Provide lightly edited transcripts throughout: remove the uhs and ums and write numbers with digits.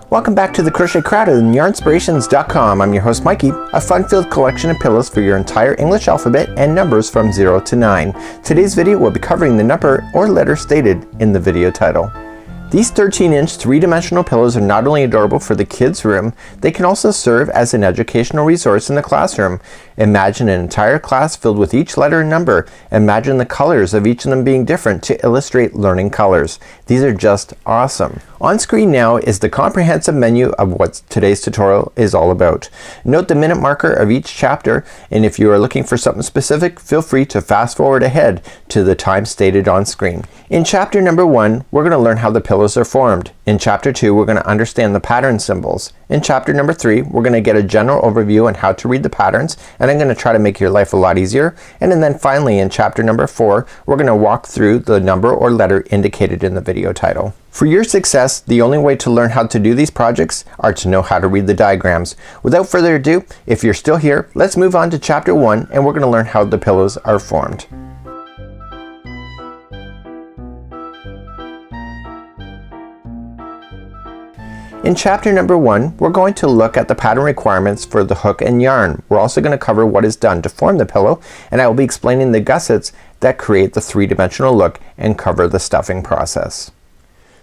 Welcome back to the Crochet Crowd on Yarnspirations.com. I'm your host Mikey, a fun-filled collection of pillows for your entire English alphabet and numbers from 0 to 9. Today's video will be covering the number or letter stated in the video title. These 13-inch three-dimensional pillows are not only adorable for the kids' room, they can also serve as an educational resource in the classroom. Imagine an entire class filled with each letter and number. Imagine the colors of each of them being different to illustrate learning colors. These are just awesome. On screen now is the comprehensive menu of what today's tutorial is all about. Note the minute marker of each chapter, and if you are looking for something specific, feel free to fast forward ahead to the time stated on screen. In chapter number 1, we're going to learn how the pillows are formed. In chapter 2, we're going to understand the pattern symbols. In chapter number 3, we're going to get a general overview on how to read the patterns, and I'm going to try to make your life a lot easier. And then finally in chapter number 4, we're going to walk through the number or letter indicated in the video title. For your success, the only way to learn how to do these projects are to know how to read the diagrams. Without further ado, if you're still here, let's move on to chapter 1 and we're going to learn how the pillows are formed. In chapter number 1, we're going to look at the pattern requirements for the hook and yarn. We're also going to cover what is done to form the pillow, and I will be explaining the gussets that create the three-dimensional look and cover the stuffing process.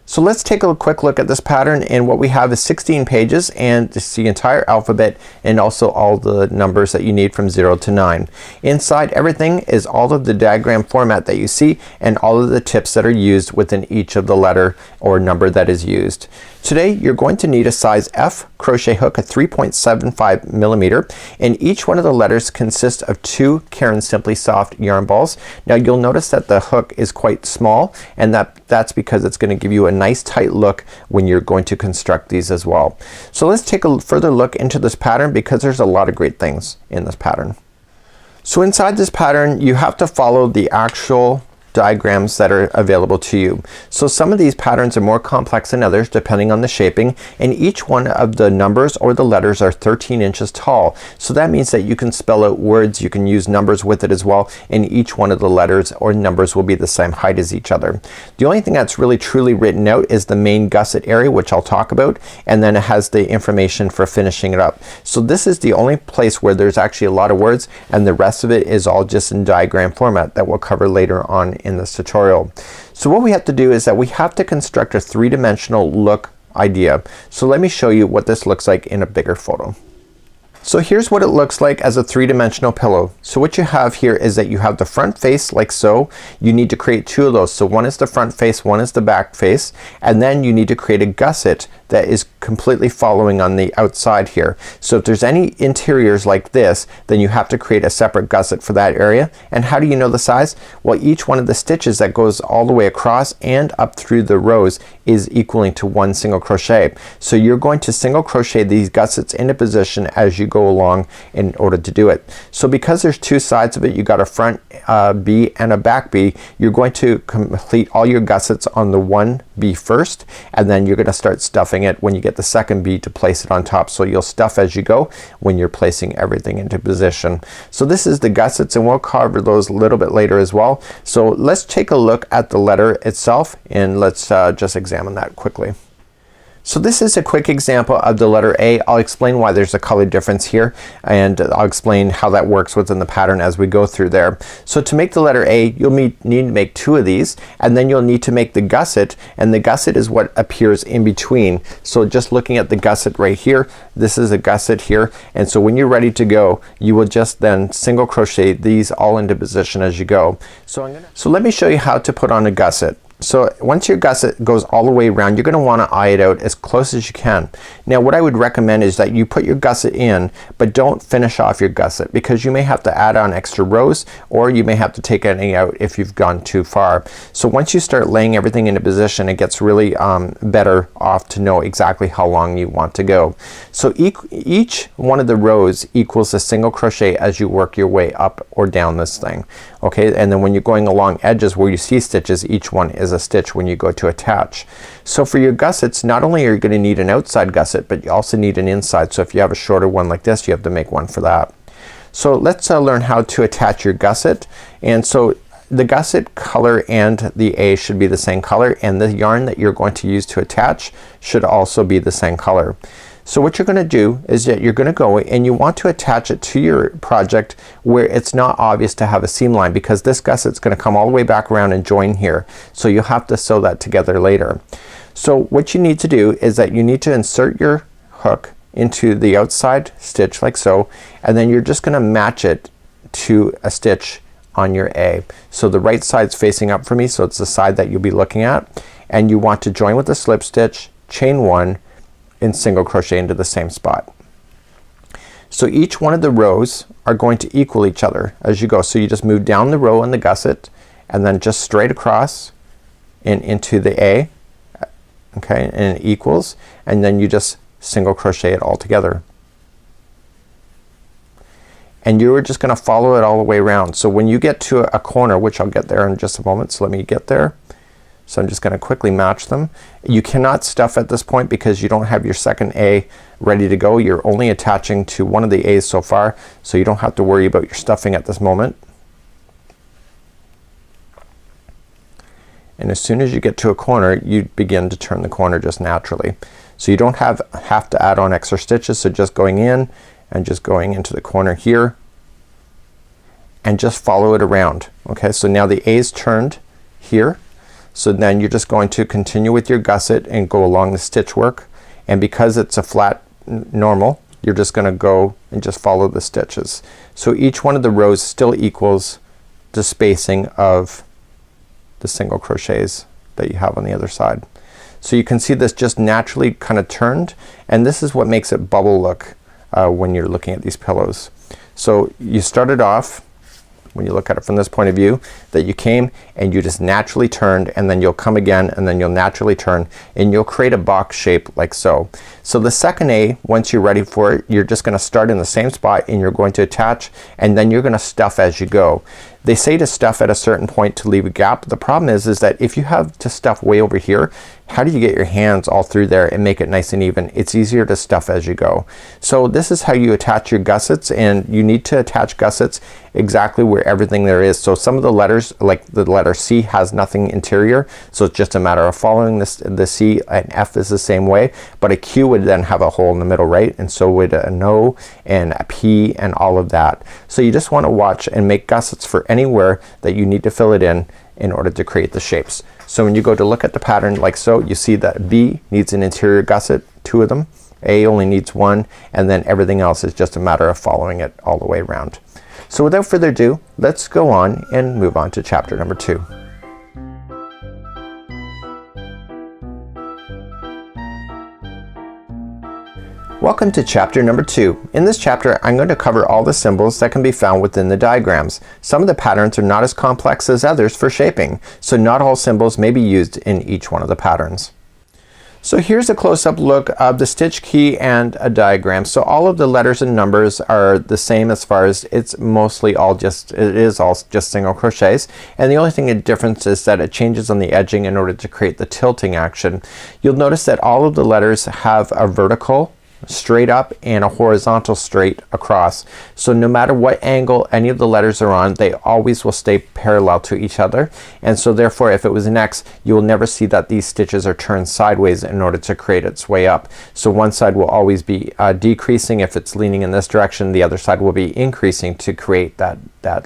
So let's take a quick look at this pattern, and what we have is 16 pages and it's the entire alphabet and also all the numbers that you need from 0 to 9. Inside everything is all of the diagram format that you see and all of the tips that are used within each of the letter or number that is used. Today you're going to need a size F crochet hook at 3.75 millimeter, and each one of the letters consists of 2 Caron Simply Soft yarn balls. Now you'll notice that the hook is quite small, and that's because it's going to give you a nice tight look when you're going to construct these as well. So let's take a further look into this pattern because there's a lot of great things in this pattern. So inside this pattern you have to follow the actual diagrams that are available to you. So some of these patterns are more complex than others depending on the shaping, and each one of the numbers or the letters are 13 inches tall. So that means that you can spell out words, you can use numbers with it as well, and each one of the letters or numbers will be the same height as each other. The only thing that's really truly written out is the main gusset area, which I'll talk about, and then it has the information for finishing it up. So this is the only place where there's actually a lot of words, and the rest of it is all just in diagram format that we'll cover later on in this tutorial. So what we have to do is that we have to construct a three-dimensional look idea. So let me show you what this looks like in a bigger photo. So here's what it looks like as a three-dimensional pillow. So what you have here is that you have the front face like so. You need to create 2 of those. So one is the front face, one is the back face, and then you need to create a gusset that is completely following on the outside here. So if there's any interiors like this, then you have to create a separate gusset for that area. And how do you know the size? Well, each one of the stitches that goes all the way across and up through the rows is equaling to 1 single crochet. So you're going to single crochet these gussets into position as you go along in order to do it. So because there's 2 sides of it, you got a front B and a back B, you're going to complete all your gussets on the 1 B first, and then you're going to start stuffing it when you get the second B to place it on top. So you'll stuff as you go when you're placing everything into position. So this is the gussets, and we'll cover those a little bit later as well. So let's take a look at the letter itself, and let's just examine that quickly. So this is a quick example of the letter A. I'll explain why there's a color difference here, and I'll explain how that works within the pattern as we go through there. So to make the letter A, you'll need to make 2 of these, and then you'll need to make the gusset, and the gusset is what appears in between. So just looking at the gusset right here, this is a gusset here, and so when you're ready to go, you will just then single crochet these all into position as you go. So let me show you how to put on a gusset. So once your gusset goes all the way around, you're going to want to eye it out as close as you can. Now what I would recommend is that you put your gusset in, but don't finish off your gusset, because you may have to add on extra rows, or you may have to take any out if you've gone too far. So once you start laying everything into position, it gets really better off to know exactly how long you want to go. So each one of the rows equals a single crochet as you work your way up or down this thing. Okay, and then when you're going along edges where you see stitches, each one is a stitch when you go to attach. So for your gussets, not only are you going to need an outside gusset, but you also need an inside. So if you have a shorter one like this, you have to make one for that. So let's learn how to attach your gusset. And so the gusset color and the A should be the same color, and the yarn that you're going to use to attach should also be the same color. So what you're gonna do is that you're gonna go and you want to attach it to your project where it's not obvious to have a seam line, because this gusset's gonna come all the way back around and join here. So you'll have to sew that together later. So what you need to do is that you need to insert your hook into the outside stitch like so, and then you're just gonna match it to a stitch on your A. So the right side's facing up for me, so it's the side that you'll be looking at, and you want to join with a slip stitch, chain 1, and single crochet into the same spot. So each one of the rows are going to equal each other as you go. So you just move down the row in the gusset and then just straight across and into the A, okay, and it equals, and then you just single crochet it all together. And you're just gonna follow it all the way around. So when you get to a corner, which I'll get there in just a moment, so let me get there. So I'm just gonna quickly match them. You cannot stuff at this point because you don't have your second A ready to go. You're only attaching to one of the A's so far, so you don't have to worry about your stuffing at this moment. And as soon as you get to a corner, you begin to turn the corner just naturally. So you don't have to add on extra stitches, so just going in and just going into the corner here and just follow it around. Okay, so now the A's turned here. So then you're just going to continue with your gusset and go along the stitch work, and because it's a flat normal, you're just gonna go and just follow the stitches. So each one of the rows still equals the spacing of the single crochets that you have on the other side. So you can see this just naturally kind of turned, and this is what makes it bubble look when you're looking at these pillows. So you started off, when you look at it from this point of view, that you came and you just naturally turned, and then you'll come again and then you'll naturally turn, and you'll create a box shape like so. So the second A, once you're ready for it, you're just gonna start in the same spot and you're going to attach, and then you're gonna stuff as you go. They say to stuff at a certain point to leave a gap. The problem is that if you have to stuff way over here, how do you get your hands all through there and make it nice and even? It's easier to stuff as you go. So this is how you attach your gussets, and you need to attach gussets exactly where everything there is. So some of the letters, like the letter C, has nothing interior, so it's just a matter of following this. The C and F is the same way, but a Q would then have a hole in the middle, right? And so would an O and a P and all of that. So you just want to watch and make gussets for anywhere that you need to fill it in order to create the shapes. So when you go to look at the pattern like so, you see that B needs an interior gusset, 2 of them, A only needs 1, and then everything else is just a matter of following it all the way around. So without further ado, let's go on and move on to chapter number 2. Welcome to chapter number 2. In this chapter, I'm going to cover all the symbols that can be found within the diagrams. Some of the patterns are not as complex as others for shaping, so not all symbols may be used in each one of the patterns. So here's a close-up look of the stitch key and a diagram. So all of the letters and numbers are the same as far as it's mostly all just, it is all just single crochets, and the only thing the difference is that it changes on the edging in order to create the tilting action. You'll notice that all of the letters have a vertical straight up and a horizontal straight across. So no matter what angle any of the letters are on, they always will stay parallel to each other, and so therefore if it was an X, you will never see that these stitches are turned sideways in order to create its way up. So one side will always be decreasing if it's leaning in this direction, the other side will be increasing to create that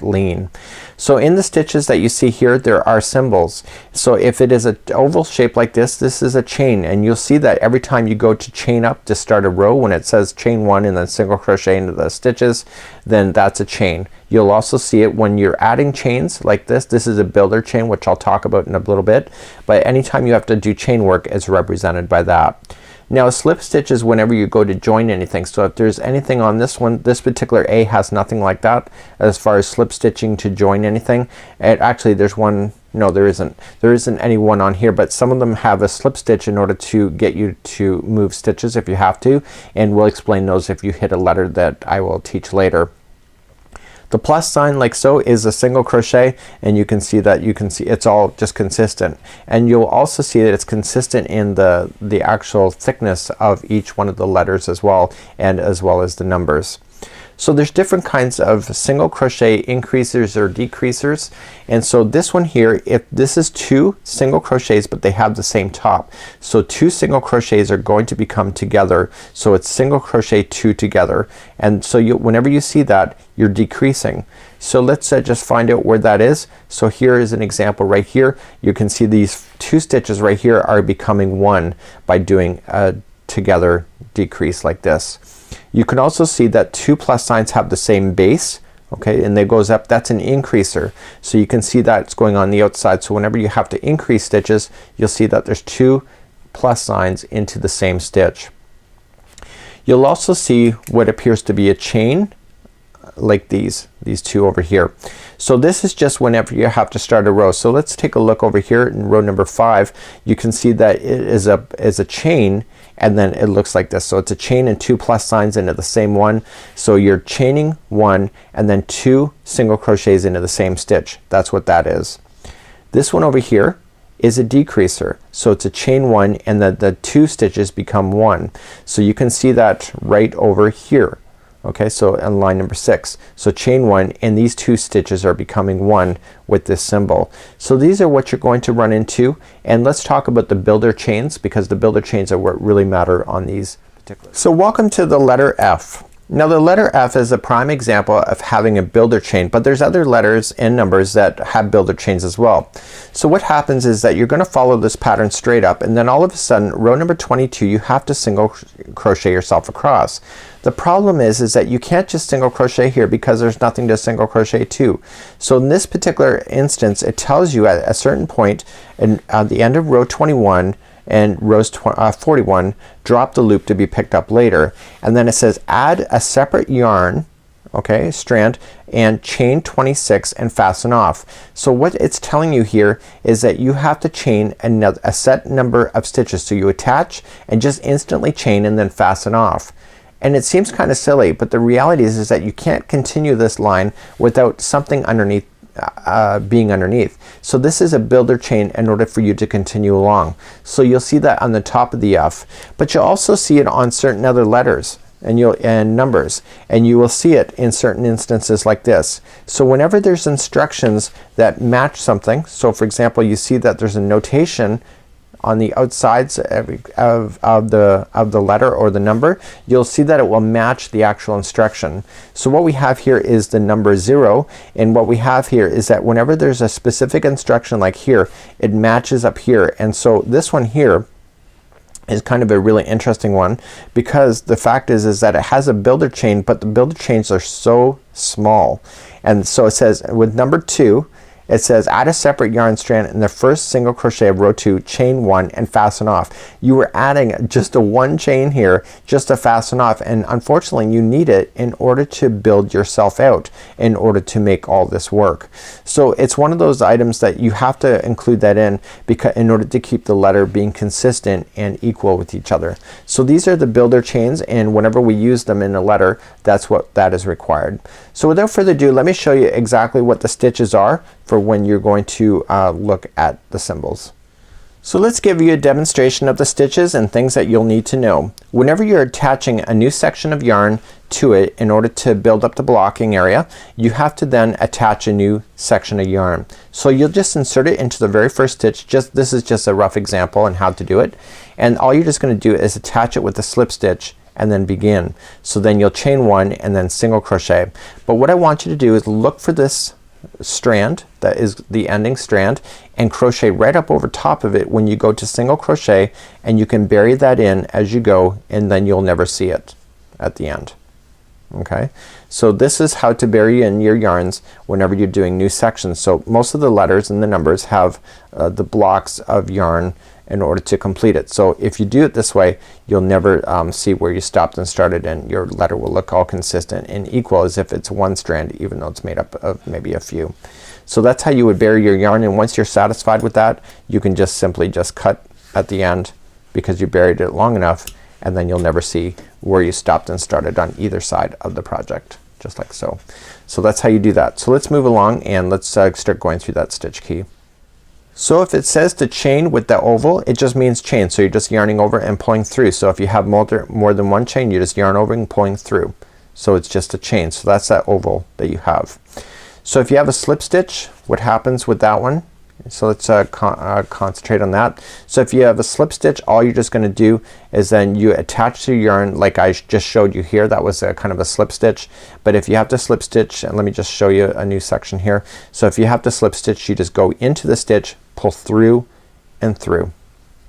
lean. So in the stitches that you see here, there are symbols. So if it is an oval shape like this, this is a chain, and you'll see that every time you go to chain up to start a row, when it says chain 1 and then single crochet into the stitches, then that's a chain. You'll also see it when you're adding chains like this. This is a builder chain, which I'll talk about in a little bit, but anytime you have to do chain work, it's represented by that. Now a slip stitch is whenever you go to join anything. So if there's anything on this one, this particular A has nothing like that as far as slip stitching to join anything. And actually there's one, no there isn't any one on here, but some of them have a slip stitch in order to get you to move stitches if you have to, and we'll explain those if you hit a letter that I will teach later. The plus sign like so is a single crochet, and you can see it's all just consistent, and you'll also see that it's consistent in the actual thickness of each one of the letters as well, and as well as the numbers. So there's different kinds of single crochet increasers or decreasers, and so this one here, if this is 2 single crochets but they have the same top, so 2 single crochets are going to become together, so it's single crochet 2 together, and so whenever you see that, you're decreasing. So let's just find out where that is. So here is an example right here. You can see these 2 stitches right here are becoming 1 by doing a together decrease like this. You can also see that 2 plus signs have the same base, okay, and it goes up. That's an increaser. So you can see that it's going on the outside. So whenever you have to increase stitches, you'll see that there's 2 plus signs into the same stitch. You'll also see what appears to be a chain, like these 2 over here. So this is just whenever you have to start a row. So let's take a look over here in row number 5. You can see that it is a chain, and then it looks like this. So it's a chain and 2 plus signs into the same one. So you're chaining 1 and then 2 single crochets into the same stitch. That's what that is. This one over here is a decreaser. So it's a chain 1 and then the 2 stitches become 1. So you can see that right over here. Okay, so on line number 6. So chain 1 and these 2 stitches are becoming 1 with this symbol. So these are what you're going to run into, and let's talk about the builder chains, because the builder chains are what really matter on these particular. So welcome to the letter F. Now the letter F is a prime example of having a builder chain, but there's other letters and numbers that have builder chains as well. So what happens is that you're gonna follow this pattern straight up, and then all of a sudden row number 22 you have to single crochet yourself across. The problem is that you can't just single crochet here because there's nothing to single crochet to. So in this particular instance it tells you at a certain point at the end of row 21 and rows 41, drop the loop to be picked up later, and then it says add a separate yarn, okay, strand, and chain 26 and fasten off. So what it's telling you here is that you have to chain a set number of stitches. So you attach and just instantly chain and then fasten off. And it seems kind of silly, but the reality is that you can't continue this line without something underneath being underneath. So this is a builder chain in order for you to continue along. So you'll see that on the top of the F, but you'll also see it on certain other letters and numbers, and you will see it in certain instances like this. So whenever there's instructions that match something, so for example you see that there's a notation on the outsides of the letter or the number, you'll see that it will match the actual instruction. So what we have here is the number 0, and what we have here is that whenever there's a specific instruction like here, it matches up here. And so this one here is kind of a really interesting one, because the fact is that it has a builder chain, but the builder chains are so small. And so it says with number 2, it says add a separate yarn strand in the first single crochet of row 2, chain 1 and fasten off. You were adding just a 1 chain here just to fasten off, and unfortunately you need it in order to build yourself out, in order to make all this work. So it's one of those items that you have to include that in order to keep the letter being consistent and equal with each other. So these are the builder chains, and whenever we use them in a letter, that's what that is required. So without further ado, let me show you exactly what the stitches are for when you're going to look at the symbols. So let's give you a demonstration of the stitches and things that you'll need to know. Whenever you're attaching a new section of yarn to it in order to build up the blocking area, you have to then attach a new section of yarn. So you'll just insert it into the very first stitch. This is just a rough example on how to do it, and all you're just going to do is attach it with a slip stitch and then begin. So then you'll chain 1 and then single crochet. But what I want you to do is look for this strand that is the ending strand and crochet right up over top of it when you go to single crochet, and you can bury that in as you go, and then you'll never see it at the end. Okay, so this is how to bury in your yarns whenever you're doing new sections. So most of the letters and the numbers have the blocks of yarn in order to complete it. So if you do it this way, you'll never see where you stopped and started, and your letter will look all consistent and equal as if it's one strand, even though it's made up of maybe a few. So that's how you would bury your yarn, and once you're satisfied with that, you can just simply cut at the end because you buried it long enough, and then you'll never see where you stopped and started on either side of the project, just like so. So that's how you do that. So let's move along and let's start going through that stitch key. So if it says to chain with the oval, it just means chain. So you're just yarning over and pulling through. So if you have more than one chain, you just yarn over and pulling through. So it's just a chain. So that's that oval that you have. So if you have a slip stitch, what happens with that one? So let's concentrate on that. So if you have a slip stitch, all you're just gonna do is then you attach to your yarn like I just showed you here. That was a kind of a slip stitch. But if you have to slip stitch, and let me just show you a new section here. So if you have to slip stitch, you just go into the stitch, pull through and through.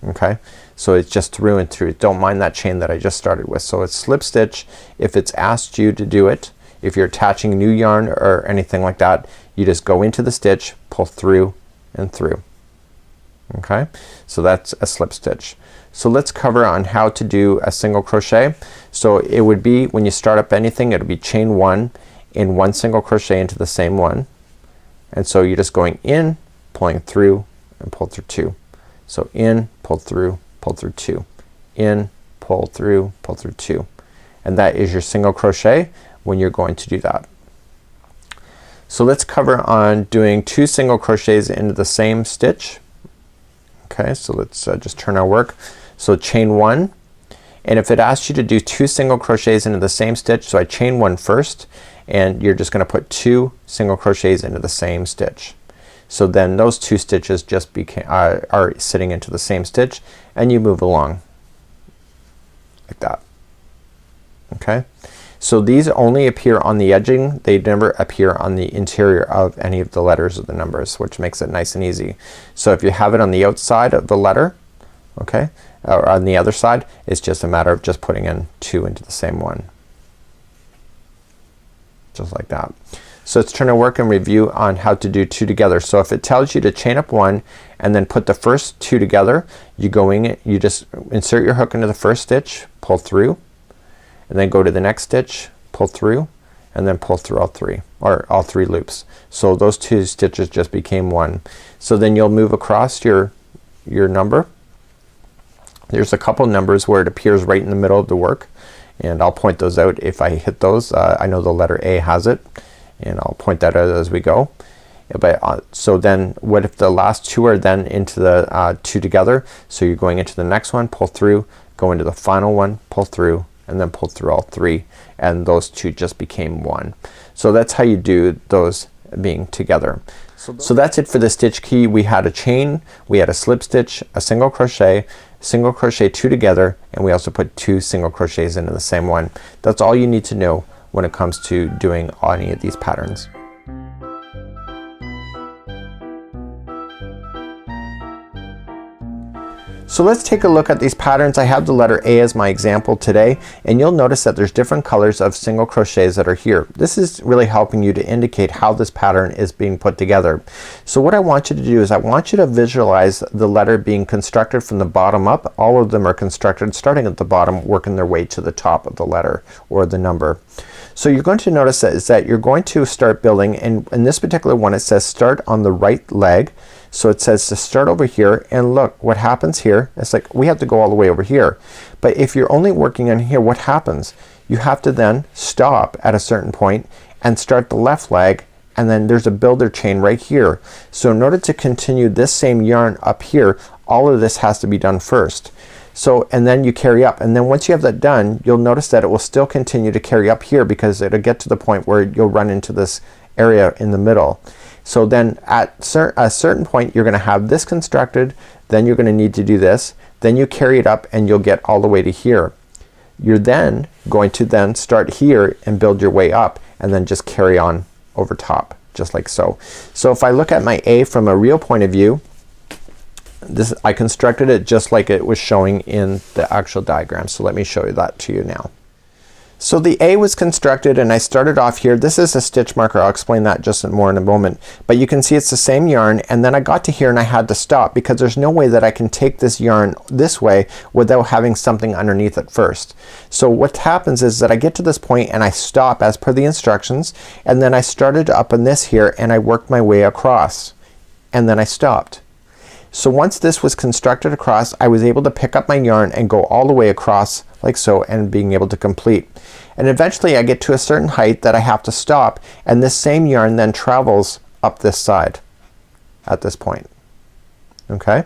Okay, so it's just through and through. Don't mind that chain that I just started with. So it's slip stitch if it's asked you to do it. If you're attaching new yarn or anything like that, you just go into the stitch, pull through and through. Okay, so that's a slip stitch. So let's cover on how to do a single crochet. So it would be when you start up anything, it'll be chain 1 in 1 single crochet into the same one, and so you're just going in, pulling through and pull through 2. So in, pull through 2, in, pull through 2, and that is your single crochet when you're going to do that. So let's cover on doing 2 single crochets into the same stitch. Okay, so let's just turn our work. So chain 1, and if it asks you to do 2 single crochets into the same stitch, so I chain 1 first, and you're just gonna put 2 single crochets into the same stitch. So then those 2 stitches just are sitting into the same stitch, and you move along like that. Okay, so these only appear on the edging. They never appear on the interior of any of the letters or the numbers, which makes it nice and easy. So if you have it on the outside of the letter, okay, or on the other side, it's just a matter of just putting in 2 into the same one, just like that. So let's turn our work and review on how to do 2 together. So if it tells you to chain up 1 and then put the first 2 together, you go in, you just insert your hook into the first stitch, pull through, and then go to the next stitch, pull through, and then pull through all 3, or all 3 loops. So those 2 stitches just became 1. So then you'll move across your number. There's a couple numbers where it appears right in the middle of the work, and I'll point those out if I hit those. I know the letter A has it, and I'll point that out as we go. But so then what if the last 2 are then into the 2 together? So you're going into the next one, pull through, go into the final one, pull through, and then pull through all 3, and those 2 just became 1. So that's how you do those being together. So that's it for the stitch key. We had a chain, we had a slip stitch, a single crochet 2 together, and we also put 2 single crochets into the same one. That's all you need to know when it comes to doing any of these patterns. So let's take a look at these patterns. I have the letter A as my example today, and you'll notice that there's different colors of single crochets that are here. This is really helping you to indicate how this pattern is being put together. So what I want you to do is I want you to visualize the letter being constructed from the bottom up. All of them are constructed starting at the bottom, working their way to the top of the letter or the number. So you're going to notice that you're going to start building, and in this particular one it says start on the right leg. So it says to start over here, and look what happens here. It's like we have to go all the way over here. But if you're only working on here, what happens? You have to then stop at a certain point and start the left leg, and then there's a builder chain right here. So in order to continue this same yarn up here, all of this has to be done first. So and then you carry up, and then once you have that done, you'll notice that it will still continue to carry up here because it'll get to the point where you'll run into this area in the middle. So then at a certain point you're gonna have this constructed, then you're gonna need to do this, then you carry it up and you'll get all the way to here. You're then going to then start here and build your way up, and then just carry on over top just like so. So if I look at my A from a real point of view, this I constructed it just like it was showing in the actual diagram. So let me show you that to you now. So the A was constructed, and I started off here. This is a stitch marker. I'll explain that just more in a moment. But you can see it's the same yarn, and then I got to here and I had to stop because there's no way that I can take this yarn this way without having something underneath it first. So what happens is that I get to this point and I stop as per the instructions, and then I started up in this here and I worked my way across, and then I stopped. So once this was constructed across, I was able to pick up my yarn and go all the way across like so, and being able to complete. And eventually I get to a certain height that I have to stop, and this same yarn then travels up this side at this point. Okay,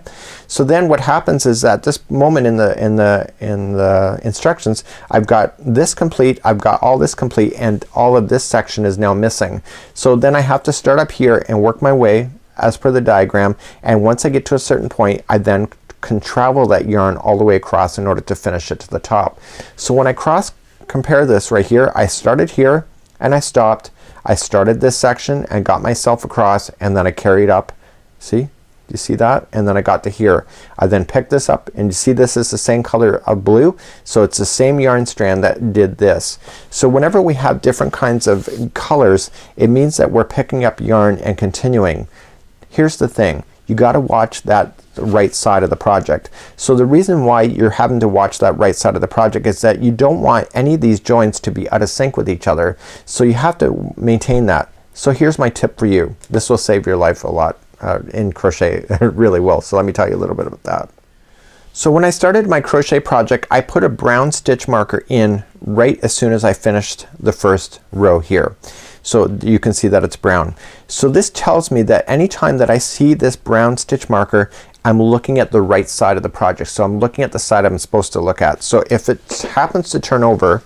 so then what happens is at this moment in the instructions, I've got this complete, I've got all this complete, and all of this section is now missing. So then I have to start up here and work my way as per the diagram, and once I get to a certain point, I then can travel that yarn all the way across in order to finish it to the top. So when I compare this right here, I started here and I stopped. I started this section and got myself across, and then I carried up. See? You see that? And then I got to here. I then picked this up, and you see this is the same color of blue, so it's the same yarn strand that did this. So whenever we have different kinds of colors, it means that we're picking up yarn and continuing. Here's the thing, you got to watch that right side of the project. So the reason why you're having to watch that right side of the project is that you don't want any of these joints to be out of sync with each other, so you have to maintain that. So here's my tip for you. This will save your life a lot in crochet. It really will. So let me tell you a little bit about that. So when I started my crochet project, I put a brown stitch marker in right as soon as I finished the first row here. So you can see that it's brown. So this tells me that anytime that I see this brown stitch marker, I'm looking at the right side of the project. So I'm looking at the side I'm supposed to look at. So if it happens to turn over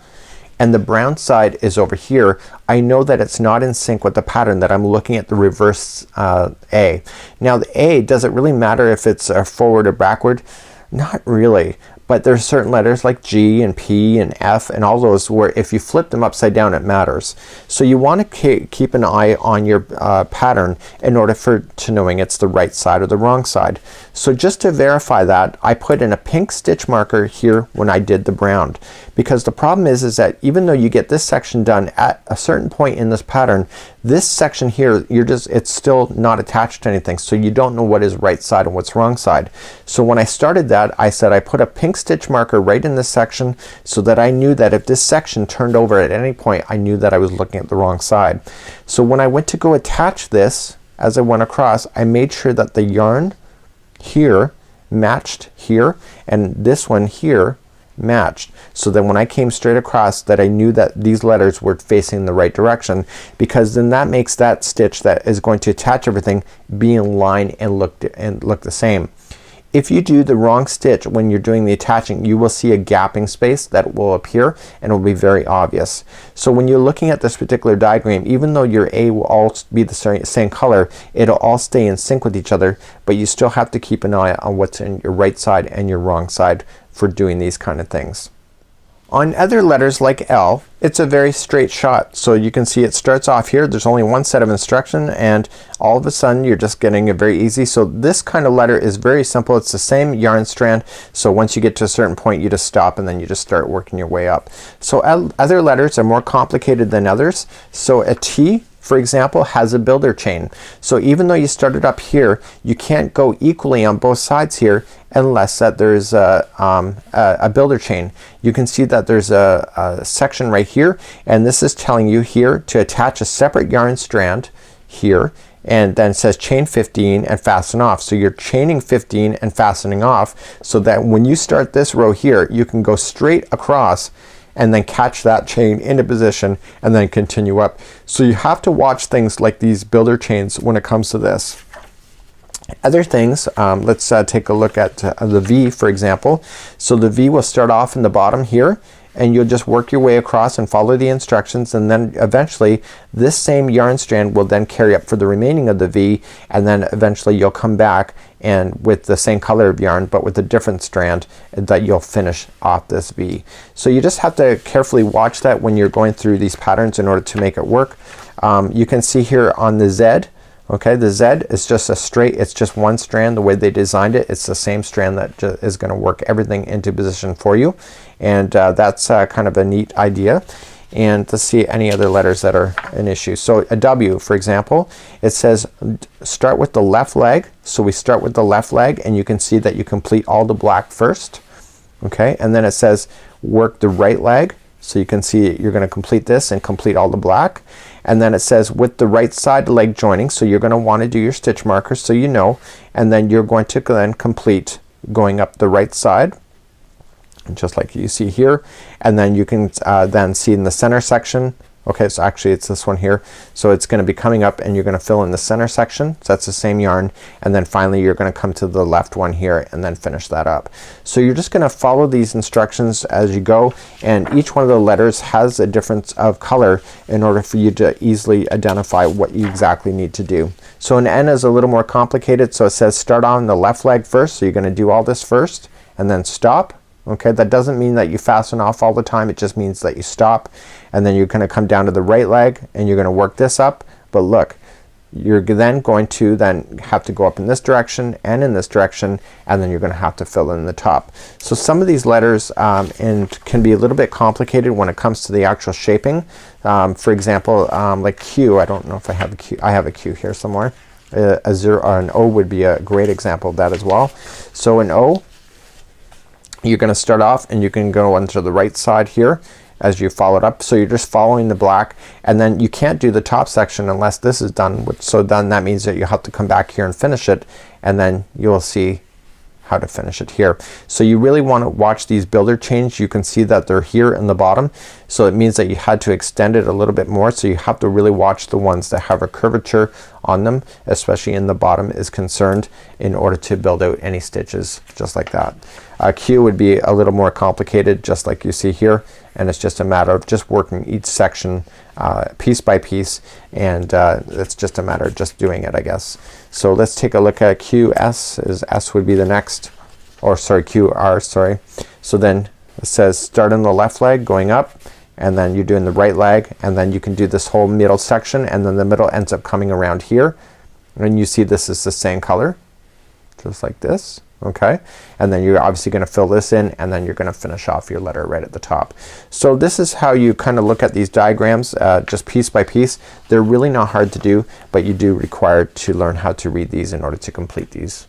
and the brown side is over here, I know that it's not in sync with the pattern, that I'm looking at the reverse A. Now the A, does it really matter if it's forward or backward? Not really. But there's certain letters like G and P and F and all those where if you flip them upside down it matters. So you want to keep an eye on your pattern in order to knowing it's the right side or the wrong side. So just to verify that, I put in a pink stitch marker here when I did the brown, because the problem is that even though you get this section done at a certain point in this pattern, this section here, it's still not attached to anything, so you don't know what is right side and what's wrong side. So when I started that, I said I put a pink stitch marker right in this section so that I knew that if this section turned over at any point, I knew that I was looking at the wrong side. So when I went to go attach this, as I went across, I made sure that the yarn here matched here and this one here matched, so that when I came straight across that I knew that these letters were facing the right direction, because then that makes that stitch that is going to attach everything be in line and look the same. If you do the wrong stitch when you're doing the attaching, you will see a gapping space that will appear and it will be very obvious. So when you're looking at this particular diagram, even though your A will all be the same color, it'll all stay in sync with each other, but you still have to keep an eye on what's in your right side and your wrong side for doing these kind of things. On other letters like L, it's a very straight shot. So you can see it starts off here, there's only one set of instruction, and all of a sudden you're just getting it very easy. So this kind of letter is very simple. It's the same yarn strand, so once you get to a certain point you just stop and then you just start working your way up. So other letters are more complicated than others. So a T, for example, has a builder chain. So even though you started up here, you can't go equally on both sides here unless that there's a builder chain. You can see that there's a section right here, and this is telling you here to attach a separate yarn strand here, and then it says chain 15 and fasten off. So you're chaining 15 and fastening off, so that when you start this row here you can go straight across and then catch that chain into position and then continue up. So you have to watch things like these builder chains when it comes to this. Other things, let's take a look at the V, for example. So the V will start off in the bottom here, and you'll just work your way across and follow the instructions, and then eventually this same yarn strand will then carry up for the remaining of the V, and then eventually you'll come back and with the same color of yarn but with a different strand that you'll finish off this V. So you just have to carefully watch that when you're going through these patterns in order to make it work. You can see here on the Z, okay, the Z is just a straight, it's just one strand. The way they designed it, it's the same strand that is going to work everything into position for you, and that's kind of a neat idea. And let's see any other letters that are an issue. So a W, for example, it says start with the left leg. So we start with the left leg, and you can see that you complete all the black first, okay, and then it says work the right leg. So you can see you're going to complete this and complete all the black, and then it says with the right side leg joining, so you're going to want to do your stitch markers so you know, and then you're going to then complete going up the right side just like you see here, and then you can then see in the center section, Okay, so actually it's this one here. So it's gonna be coming up and you're gonna fill in the center section. So that's the same yarn, and then finally you're gonna come to the left one here and then finish that up. So you're just gonna follow these instructions as you go, and each one of the letters has a difference of color in order for you to easily identify what you exactly need to do. So an N is a little more complicated, so it says start on the left leg first. So you're gonna do all this first and then stop. Okay, that doesn't mean that you fasten off all the time, it just means that you stop, and then you're gonna come down to the right leg and you're gonna work this up. But look, you're then going to have to go up in this direction and in this direction, and then you're gonna have to fill in the top. So some of these letters can be a little bit complicated when it comes to the actual shaping. For example, like Q, I don't know if I have a Q. I have a Q here somewhere. A 0 or an O would be a great example of that as well. So an O, you're gonna start off and you can go onto the right side here as you follow it up. So you're just following the black, and then you can't do the top section unless this is done. So then that means that you have to come back here and finish it, and then you'll see how to finish it here. So you really want to watch these builder chains. You can see that they're here in the bottom, so it means that you had to extend it a little bit more. So you have to really watch the ones that have a curvature on them, especially in the bottom is concerned, in order to build out any stitches just like that. Q would be a little more complicated, just like you see here, and it's just a matter of just working each section piece by piece, and it's just a matter of just doing it, I guess. So let's take a look at Q. S would be the next, or sorry, QR, sorry. So then it says start on the left leg going up, and then you're doing the right leg, and then you can do this whole middle section, and then the middle ends up coming around here, and you see this is the same color, just like this. Okay, and then you're obviously gonna fill this in, and then you're gonna finish off your letter right at the top. So this is how you kind of look at these diagrams, just piece by piece. They're really not hard to do, but you do require to learn how to read these in order to complete these.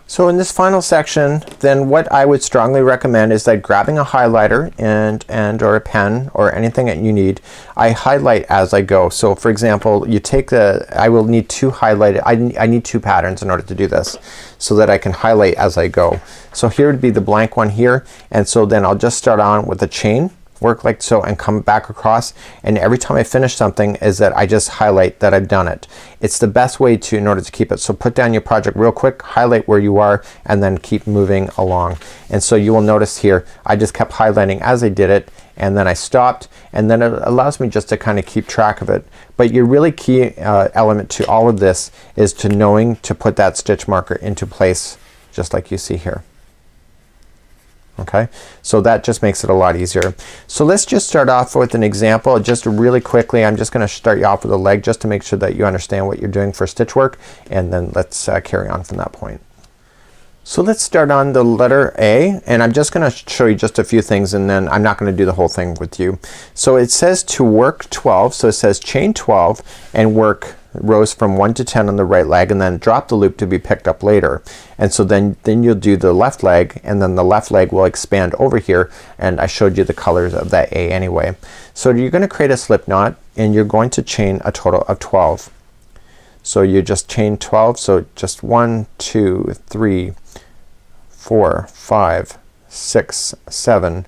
So in this final section, then what I would strongly recommend is that grabbing a highlighter and or a pen or anything that you need, I highlight as I go. So for example, you take I will need two highlighted, I need two patterns in order to do this, so that I can highlight as I go. So here would be the blank one here, and so then I'll just start on with a chain, work like so, and come back across, and every time I finish something is that I just highlight that I've done it. It's the best way to, in order to keep it. So put down your project real quick, highlight where you are, and then keep moving along. And so you will notice here I just kept highlighting as I did it, and then I stopped, and then it allows me just to kind of keep track of it. But your really key element to all of this is to knowing to put that stitch marker into place, just like you see here. Okay, so that just makes it a lot easier. So let's just start off with an example just really quickly. I'm just gonna start you off with a leg just to make sure that you understand what you're doing for stitch work, and then let's carry on from that point. So let's start on the letter A, and I'm just gonna show you just a few things, and then I'm not gonna do the whole thing with you. So it says to work 12, so it says chain 12 and work rows from 1 to 10 on the right leg, and then drop the loop to be picked up later. And so then you'll do the left leg, and then the left leg will expand over here, and I showed you the colors of that A anyway. So you're gonna create a slip knot, and you're going to chain a total of 12. So you just chain 12, so just 1, 2, 3, 4, 5, 6, 7,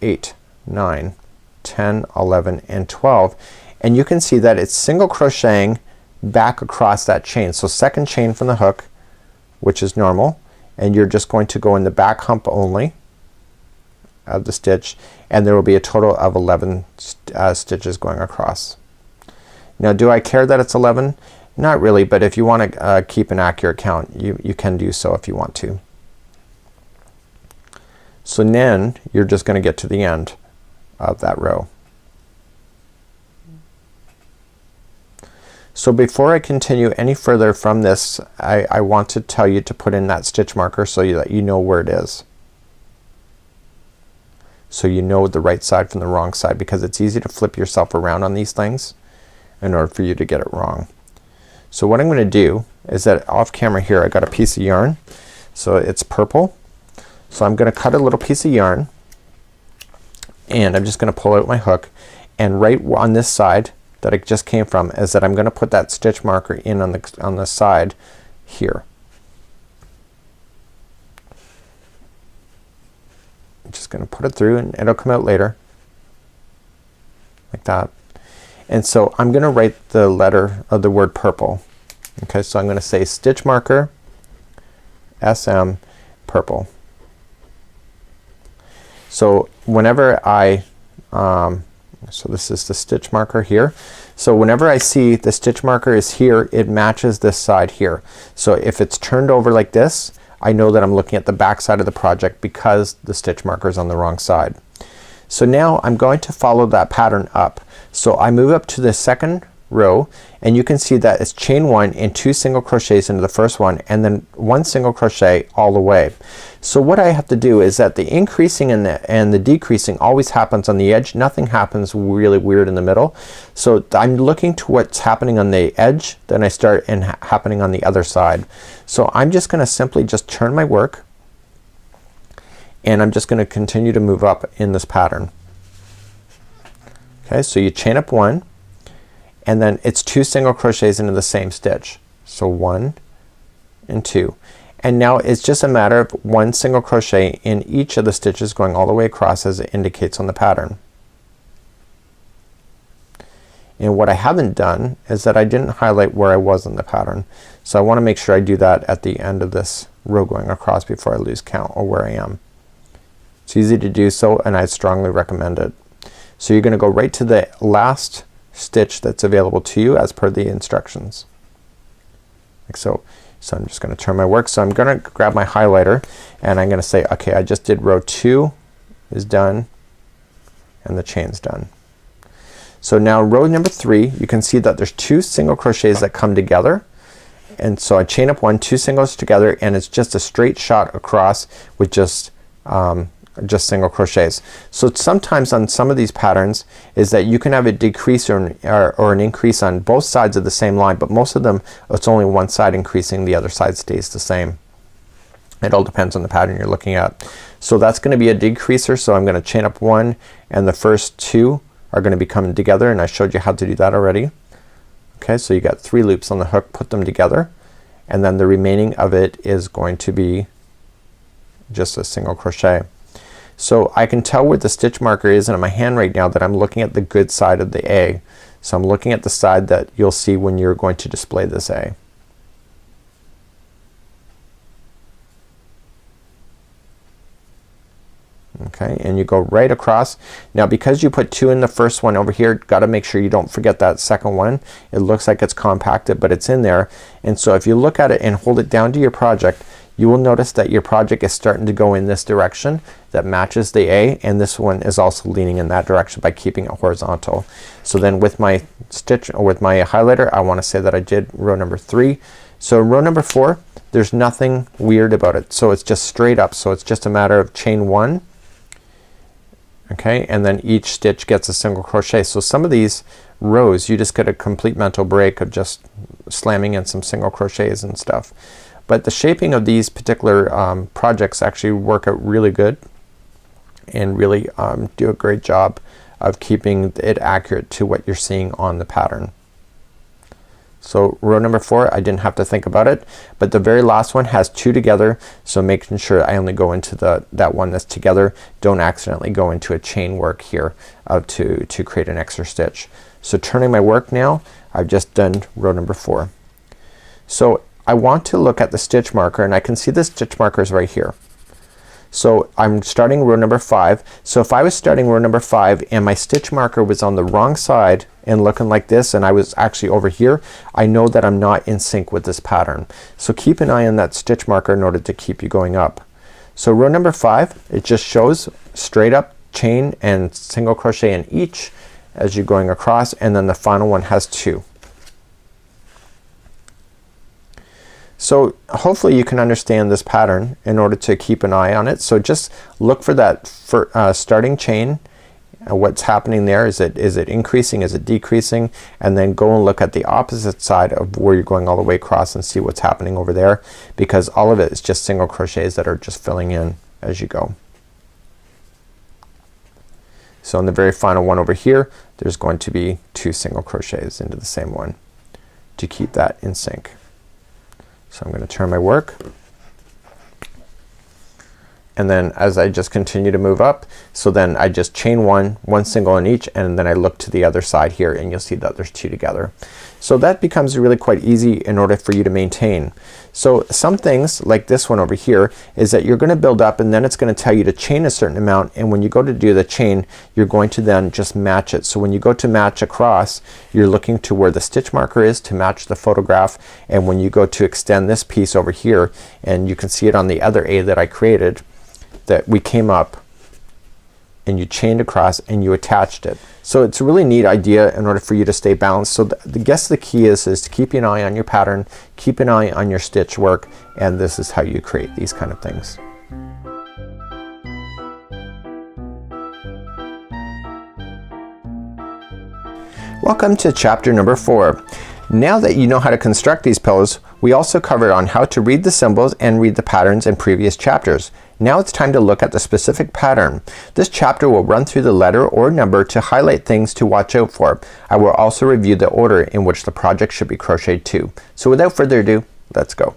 8, 9, 10, 11, and 12. And you can see that it's single crocheting back across that chain. So second chain from the hook, which is normal, and you're just going to go in the back hump only of the stitch, and there will be a total of 11 stitches going across. Now do I care that it's 11? Not really, but if you want to keep an accurate count, you can do so if you want to. So then you're just gonna get to the end of that row. So before I continue any further from this, I want to tell you to put in that stitch marker so that you know where it is. So you know the right side from the wrong side, because it's easy to flip yourself around on these things in order for you to get it wrong. So what I'm gonna do is that off camera here I got a piece of yarn, so it's purple. So I'm gonna cut a little piece of yarn, and I'm just gonna pull out my hook, and right on this side that it just came from is that I'm gonna put that stitch marker in on the side here. I'm just gonna put it through, and it'll come out later like that. And so I'm gonna write the letter of the word purple. Okay, so I'm gonna say stitch marker SM purple. So whenever I so this is the stitch marker here. So whenever I see the stitch marker is here, it matches this side here. So if it's turned over like this, I know that I'm looking at the back side of the project because the stitch marker is on the wrong side. So now I'm going to follow that pattern up. So I move up to the second row and you can see that it's chain 1 and 2 single crochets into the first one and then 1 single crochet all the way. So what I have to do is that the increasing and the decreasing always happens on the edge. Nothing happens really weird in the middle. So I'm looking to what's happening on the edge, then I start and happening on the other side. So I'm just gonna simply just turn my work and I'm just gonna continue to move up in this pattern. Okay, so you chain up 1 and then it's 2 single crochets into the same stitch. So 1 and 2. And now it's just a matter of 1 single crochet in each of the stitches going all the way across as it indicates on the pattern. And what I haven't done is that I didn't highlight where I was in the pattern. So I want to make sure I do that at the end of this row going across before I lose count or where I am. It's easy to do so and I strongly recommend it. So you're gonna go right to the last stitch that's available to you as per the instructions. Like so. So I'm just gonna turn my work. So I'm gonna grab my highlighter and I'm gonna say, okay, I just did row 2 is done and the chain's done. So now row number 3, you can see that there's 2 single crochets that come together. And so I chain up 1, 2 singles together and it's just a straight shot across with just single crochets. So sometimes on some of these patterns is that you can have a decrease or an increase on both sides of the same line, but most of them it's only one side increasing, the other side stays the same. It all depends on the pattern you're looking at. So that's gonna be a decreaser, so I'm gonna chain up 1 and the first 2 are gonna be coming together and I showed you how to do that already. Okay, so you got 3 loops on the hook, put them together and then the remaining of it is going to be just a single crochet. So I can tell where the stitch marker is in my hand right now that I'm looking at the good side of the A. So I'm looking at the side that you'll see when you're going to display this A. Okay, and you go right across. Now because you put 2 in the first one over here, gotta make sure you don't forget that second one. It looks like it's compacted but it's in there. And so if you look at it and hold it down to your project, you will notice that your project is starting to go in this direction that matches the A, and this one is also leaning in that direction by keeping it horizontal. So then with my stitch or with my highlighter I want to say that I did row number 3. So row number 4 there's nothing weird about it. So it's just straight up. So it's just a matter of chain 1. Okay, and then each stitch gets a single crochet. So some of these rows you just get a complete mental break of just slamming in some single crochets and stuff. But the shaping of these particular projects actually work out really good and really do a great job of keeping it accurate to what you're seeing on the pattern. So row number 4 I didn't have to think about it, but the very last one has 2 together, so making sure I only go into that one that's together. Don't accidentally go into a chain work here to create an extra stitch. So turning my work now, I've just done row number 4. So I want to look at the stitch marker and I can see the stitch markers right here. So I'm starting row number 5. So if I was starting row number 5 and my stitch marker was on the wrong side and looking like this and I was actually over here, I know that I'm not in sync with this pattern. So keep an eye on that stitch marker in order to keep you going up. So row number 5, it just shows straight up chain and single crochet in each as you're going across, and then the final one has 2. So hopefully you can understand this pattern in order to keep an eye on it. So just look for that starting chain. What's happening there? Is it increasing? Is it decreasing? And then go and look at the opposite side of where you're going all the way across and see what's happening over there, because all of it is just single crochets that are just filling in as you go. So in the very final one over here there's going to be 2 single crochets into the same one to keep that in sync. So I'm going to turn my work and then as I just continue to move up, so then I just chain one single in each, and then I look to the other side here and you'll see that there's two together. So that becomes really quite easy in order for you to maintain. So some things like this one over here is that you're gonna build up and then it's gonna tell you to chain a certain amount, and when you go to do the chain you're going to then just match it. So when you go to match across, you're looking to where the stitch marker is to match the photograph, and when you go to extend this piece over here, and you can see it on the other A that I created, that we came up and you chained across and you attached it. So it's a really neat idea in order for you to stay balanced. So I guess the key is to keep an eye on your pattern, keep an eye on your stitch work, and this is how you create these kind of things. Welcome to chapter number 4. Now that you know how to construct these pillows, we also covered on how to read the symbols and read the patterns in previous chapters. Now it's time to look at the specific pattern. This chapter will run through the letter or number to highlight things to watch out for. I will also review the order in which the project should be crocheted to. So without further ado, let's go.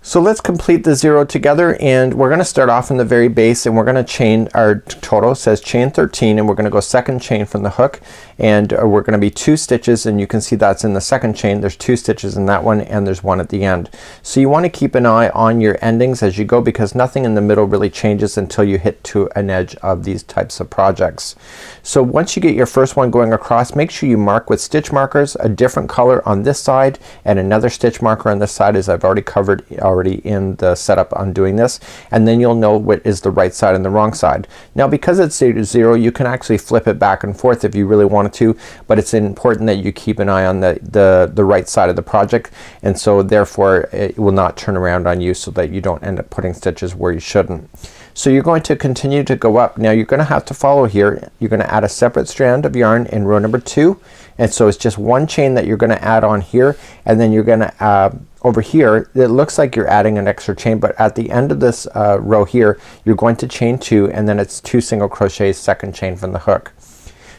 So let's complete the 0 together, and we're gonna start off in the very base, and we're gonna chain our total says chain 13, and we're gonna go second chain from the hook, and we're gonna be 2 stitches, and you can see that's in the second chain. There's 2 stitches in that one, and there's 1 at the end. So you want to keep an eye on your endings as you go, because nothing in the middle really changes until you hit to an edge of these types of projects. So once you get your first one going across, make sure you mark with stitch markers a different color on this side and another stitch marker on this side, as I've already covered in the setup on doing this, and then you'll know what is the right side and the wrong side. Now because it's 0, you can actually flip it back and forth if you really wanted to, but it's important that you keep an eye on the right side of the project, and so therefore it will not turn around on you, so that you don't end up putting stitches where you shouldn't. So you're going to continue to go up. Now you're gonna have to follow here. You're gonna add a separate strand of yarn in row number 2, and so it's just 1 chain that you're gonna add on here, and then you're gonna over here it looks like you're adding an extra chain, but at the end of this row here you're going to chain 2, and then it's 2 single crochets, second chain from the hook.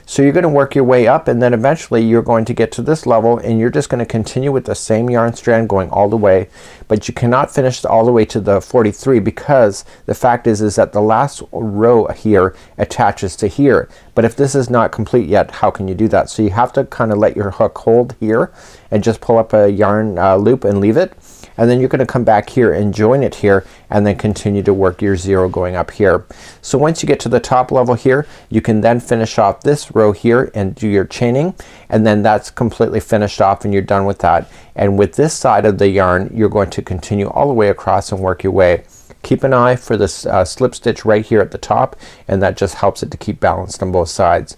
So you're gonna work your way up, and then eventually you're going to get to this level, and you're just gonna continue with the same yarn strand going all the way, but you cannot finish all the way to the 43, because the fact is that the last row here attaches to here. But if this is not complete yet, how can you do that? So you have to kind of let your hook hold here and just pull up a yarn loop and leave it, and then you're gonna come back here and join it here, and then continue to work your 0 going up here. So once you get to the top level here, you can then finish off this row here and do your chaining, and then that's completely finished off and you're done with that. And with this side of the yarn you're going to continue all the way across and work your way. Keep an eye for this slip stitch right here at the top, and that just helps it to keep balanced on both sides.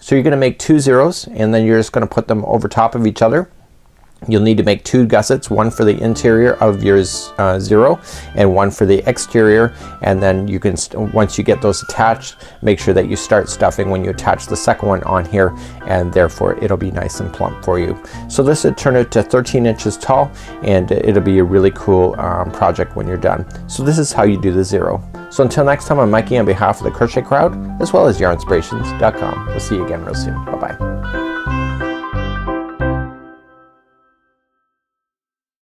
So you're gonna make 2 zeros, and then you're just gonna put them over top of each other. You'll need to make 2 gussets, one for the interior of your 0 and one for the exterior, and then you can once you get those attached, make sure that you start stuffing when you attach the second one on here, and therefore it'll be nice and plump for you. So this would turn out to 13 inches tall, and it'll be a really cool project when you're done. So this is how you do the 0. So until next time, I'm Mikey on behalf of the Crochet Crowd as well as Yarnspirations.com. We'll see you again real soon. Bye bye.